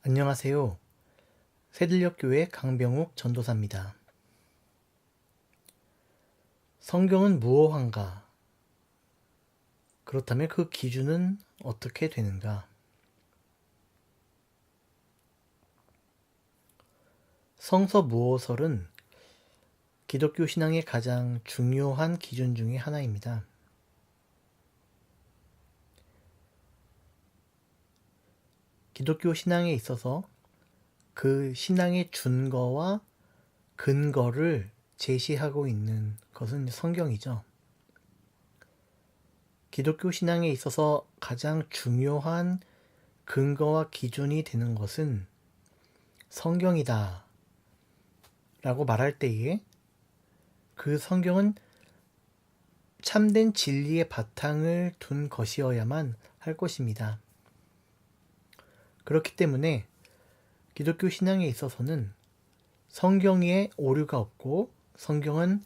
안녕하세요. 새들녘교회 강병욱 전도사입니다. 성경은 무엇한가? 그렇다면 그 기준은 어떻게 되는가? 성서 무호설은 기독교 신앙의 가장 중요한 기준 중의 하나입니다. 기독교 신앙에 있어서 그 신앙의 준거와 근거를 제시하고 있는 것은 성경이죠. 기독교 신앙에 있어서 가장 중요한 근거와 기준이 되는 것은 성경이다 라고 말할 때에 그 성경은 참된 진리의 바탕을 둔 것이어야만 할 것입니다. 그렇기 때문에 기독교 신앙에 있어서는 성경에 오류가 없고 성경은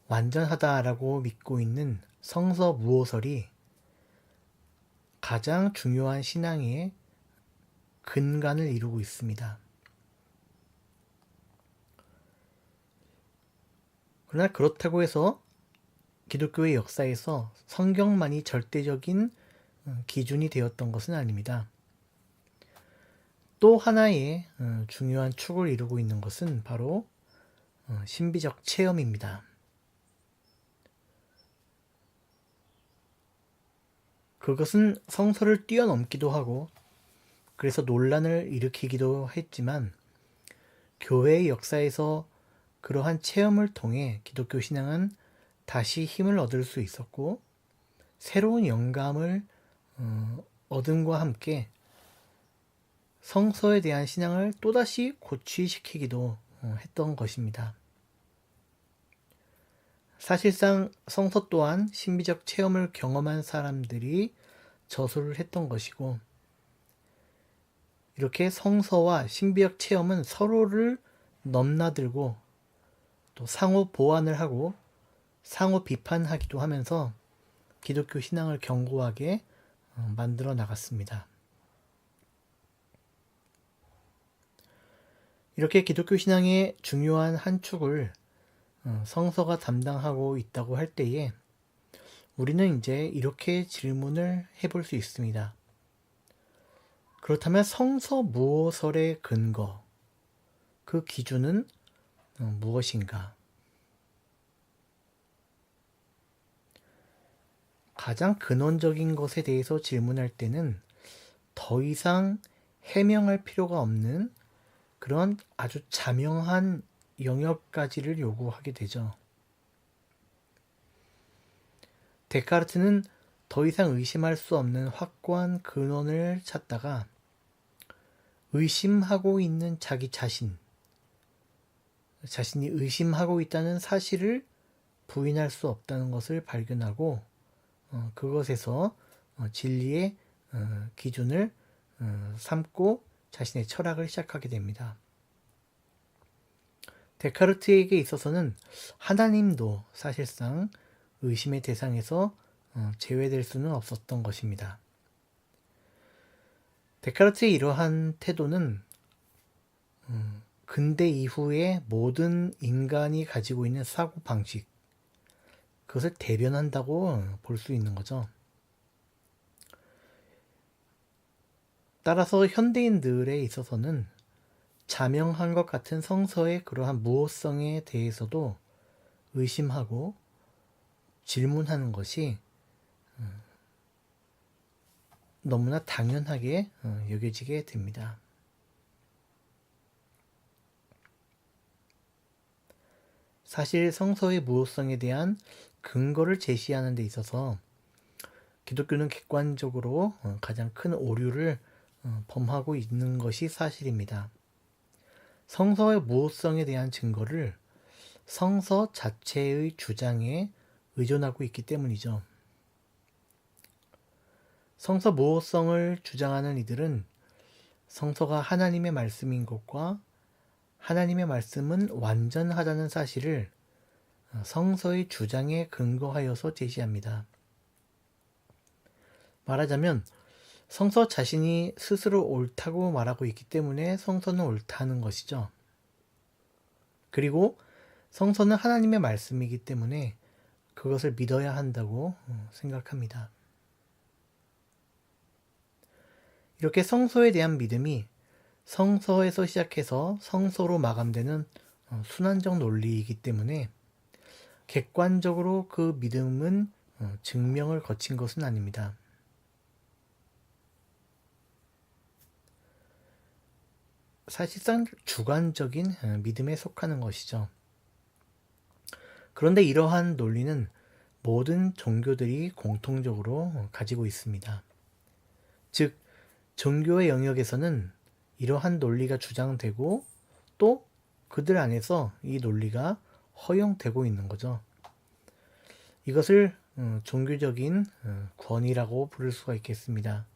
완전하다라고 믿고 있는 성서 무호설이 가장 중요한 신앙의 근간을 이루고 있습니다. 그러나 그렇다고 해서 기독교의 역사에서 성경만이 절대적인 기준이 되었던 것은 아닙니다. 또 하나의 중요한 축을 이루고 있는 것은 바로 신비적 체험입니다. 그것은 성서를 뛰어넘기도 하고 그래서 논란을 일으키기도 했지만 교회의 역사에서 그러한 체험을 통해 기독교 신앙은 다시 힘을 얻을 수 있었고 새로운 영감을 얻음과 함께 성서에 대한 신앙을 또다시 고취시키기도 했던 것입니다. 사실상 성서 또한 신비적 체험을 경험한 사람들이 저술을 했던 것이고 이렇게 성서와 신비적 체험은 서로를 넘나들고 또 상호 보완을 하고 상호 비판하기도 하면서 기독교 신앙을 견고하게 만들어 나갔습니다. 이렇게 기독교 신앙의 중요한 한 축을 성서가 담당하고 있다고 할 때에 우리는 이제 이렇게 질문을 해볼 수 있습니다. 그렇다면 성서 무호설의 근거, 그 기준은 무엇인가? 가장 근원적인 것에 대해서 질문할 때는 더 이상 해명할 필요가 없는 그런 아주 자명한 영역까지를 요구하게 되죠. 데카르트는 더 이상 의심할 수 없는 확고한 근원을 찾다가 의심하고 있는 자기 자신이 의심하고 있다는 사실을 부인할 수 없다는 것을 발견하고 그것에서 진리의 기준을 삼고 자신의 철학을 시작하게 됩니다. 데카르트에게 있어서는 하나님도 사실상 의심의 대상에서 제외될 수는 없었던 것입니다. 데카르트의 이러한 태도는 근대 이후의 모든 인간이 가지고 있는 사고방식, 그것을 대변한다고 볼 수 있는 거죠. 따라서 현대인들에 있어서는 자명한 것 같은 성서의 그러한 무호성에 대해서도 의심하고 질문하는 것이 너무나 당연하게 여겨지게 됩니다. 사실 성서의 무호성에 대한 근거를 제시하는 데 있어서 기독교는 객관적으로 가장 큰 오류를 범하고 있는 것이 사실입니다. 성서의 무호성에 대한 증거를 성서 자체의 주장에 의존하고 있기 때문이죠. 성서 무호성을 주장하는 이들은 성서가 하나님의 말씀인 것과 하나님의 말씀은 완전하다는 사실을 성서의 주장에 근거하여서 제시합니다. 말하자면 성서 자신이 스스로 옳다고 말하고 있기 때문에 성서는 옳다는 것이죠. 그리고 성서는 하나님의 말씀이기 때문에 그것을 믿어야 한다고 생각합니다. 이렇게 성서에 대한 믿음이 성서에서 시작해서 성서로 마감되는 순환적 논리이기 때문에 객관적으로 그 믿음은 증명을 거친 것은 아닙니다. 사실상 주관적인 믿음에 속하는 것이죠. 그런데 이러한 논리는 모든 종교들이 공통적으로 가지고 있습니다. 즉, 종교의 영역에서는 이러한 논리가 주장되고 또 그들 안에서 이 논리가 허용되고 있는 거죠. 이것을 종교적인 권위라고 부를 수가 있겠습니다.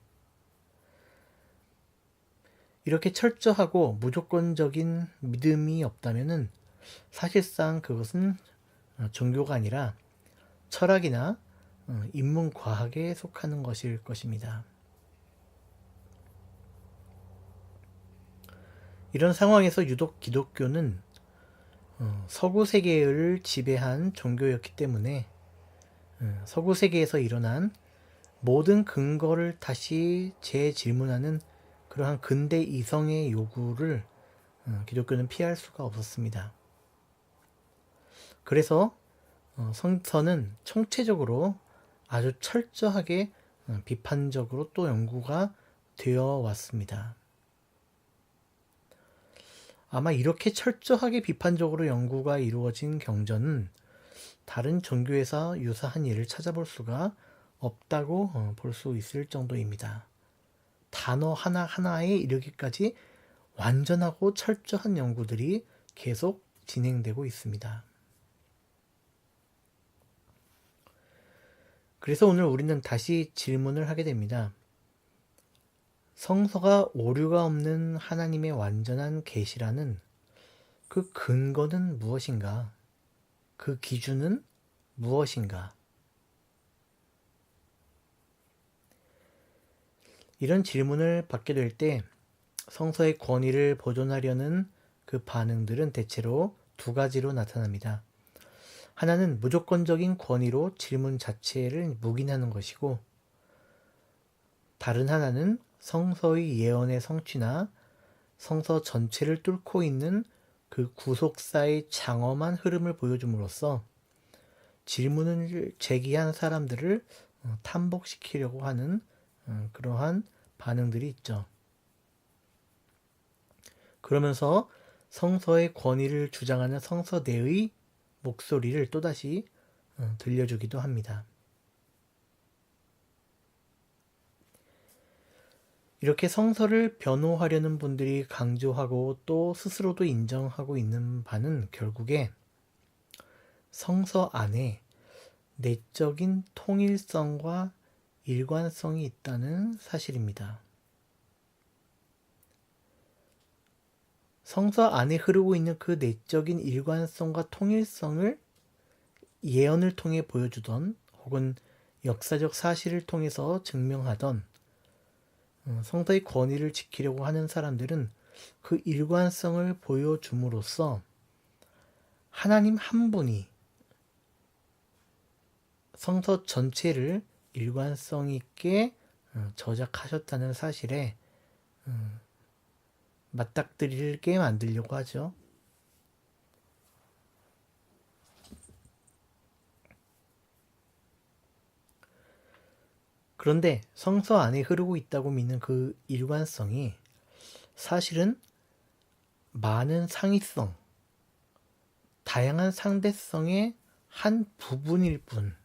이렇게 철저하고 무조건적인 믿음이 없다면 사실상 그것은 종교가 아니라 철학이나 인문과학에 속하는 것일 것입니다. 이런 상황에서 유독 기독교는 서구 세계를 지배한 종교였기 때문에 서구 세계에서 일어난 모든 근거를 다시 재질문하는 그러한 근대 이성의 요구를 기독교는 피할 수가 없었습니다. 그래서 성서는 총체적으로 아주 철저하게 비판적으로 또 연구가 되어 왔습니다. 아마 이렇게 철저하게 비판적으로 연구가 이루어진 경전은 다른 종교에서 유사한 예를 찾아볼 수가 없다고 볼 수 있을 정도입니다. 단어 하나하나에 이르기까지 완전하고 철저한 연구들이 계속 진행되고 있습니다. 그래서 오늘 우리는 다시 질문을 하게 됩니다. 성서가 오류가 없는 하나님의 완전한 계시라는 그 근거는 무엇인가? 그 기준은 무엇인가? 이런 질문을 받게 될 때 성서의 권위를 보존하려는 그 반응들은 대체로 두 가지로 나타납니다. 하나는 무조건적인 권위로 질문 자체를 묵인하는 것이고, 다른 하나는 성서의 예언의 성취나 성서 전체를 뚫고 있는 그 구속사의 장엄한 흐름을 보여줌으로써 질문을 제기한 사람들을 탐복시키려고 하는 그러한 반응들이 있죠. 그러면서 성서의 권위를 주장하는 성서 내의 목소리를 또다시 들려주기도 합니다. 이렇게 성서를 변호하려는 분들이 강조하고 또 스스로도 인정하고 있는 바는 결국에 성서 안에 내적인 통일성과 일관성이 있다는 사실입니다. 성서 안에 흐르고 있는 그 내적인 일관성과 통일성을 예언을 통해 보여주던 혹은 역사적 사실을 통해서 증명하던 성서의 권위를 지키려고 하는 사람들은 그 일관성을 보여줌으로써 하나님 한 분이 성서 전체를 일관성 있게 저작하셨다는 사실에 맞닥뜨리게 만들려고 하죠. 그런데 성서 안에 흐르고 있다고 믿는 그 일관성이 사실은 많은 상위성, 다양한 상대성의 한 부분일 뿐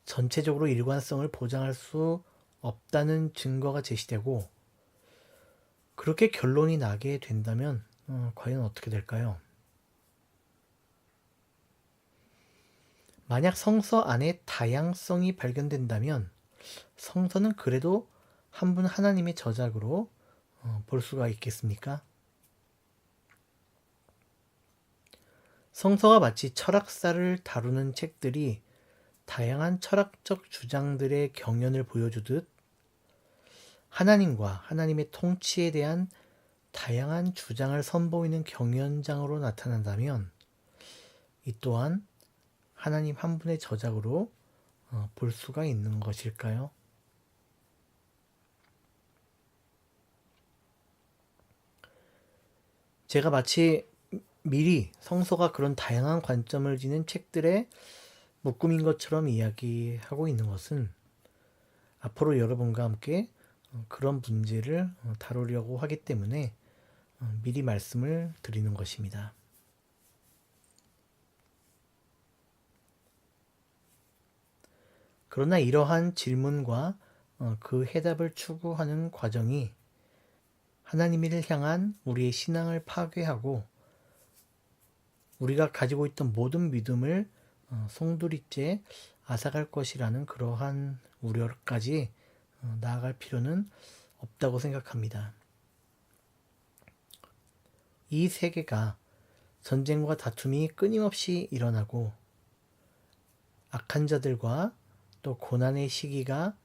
전체적으로 일관성을 보장할 수 없다는 증거가 제시되고, 그렇게 결론이 나게 된다면 과연 어떻게 될까요? 만약 성서 안에 다양성이 발견된다면 성서는 그래도 한 분 하나님의 저작으로 볼 수가 있겠습니까? 성서가 마치 철학사를 다루는 책들이 다양한 철학적 주장들의 경연을 보여주듯 하나님과 하나님의 통치에 대한 다양한 주장을 선보이는 경연장으로 나타난다면 이 또한 하나님 한 분의 저작으로 볼 수가 있는 것일까요? 제가 마치 미리 성서가 그런 다양한 관점을 지닌 책들의 묶음인 것처럼 이야기하고 있는 것은 앞으로 여러분과 함께 그런 문제를 다루려고 하기 때문에 미리 말씀을 드리는 것입니다. 그러나 이러한 질문과 그 해답을 추구하는 과정이 하나님을 향한 우리의 신앙을 파괴하고 우리가 가지고 있던 모든 믿음을 송두리째 앗아갈 것이라는 그러한 우려까지 나아갈 필요는 없다고 생각합니다. 이 세계가 전쟁과 다툼이 끊임없이 일어나고 악한 자들과 또 고난의 시기가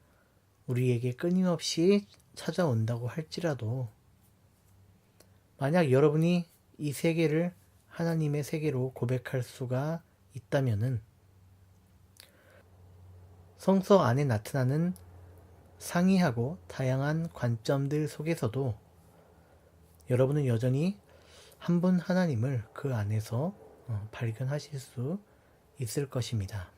우리에게 끊임없이 찾아온다고 할지라도 만약 여러분이 이 세계를 하나님의 세계로 고백할 수가 있다면은 성서 안에 나타나는 상이하고 다양한 관점들 속에서도 여러분은 여전히 한 분 하나님을 그 안에서 발견하실 수 있을 것입니다.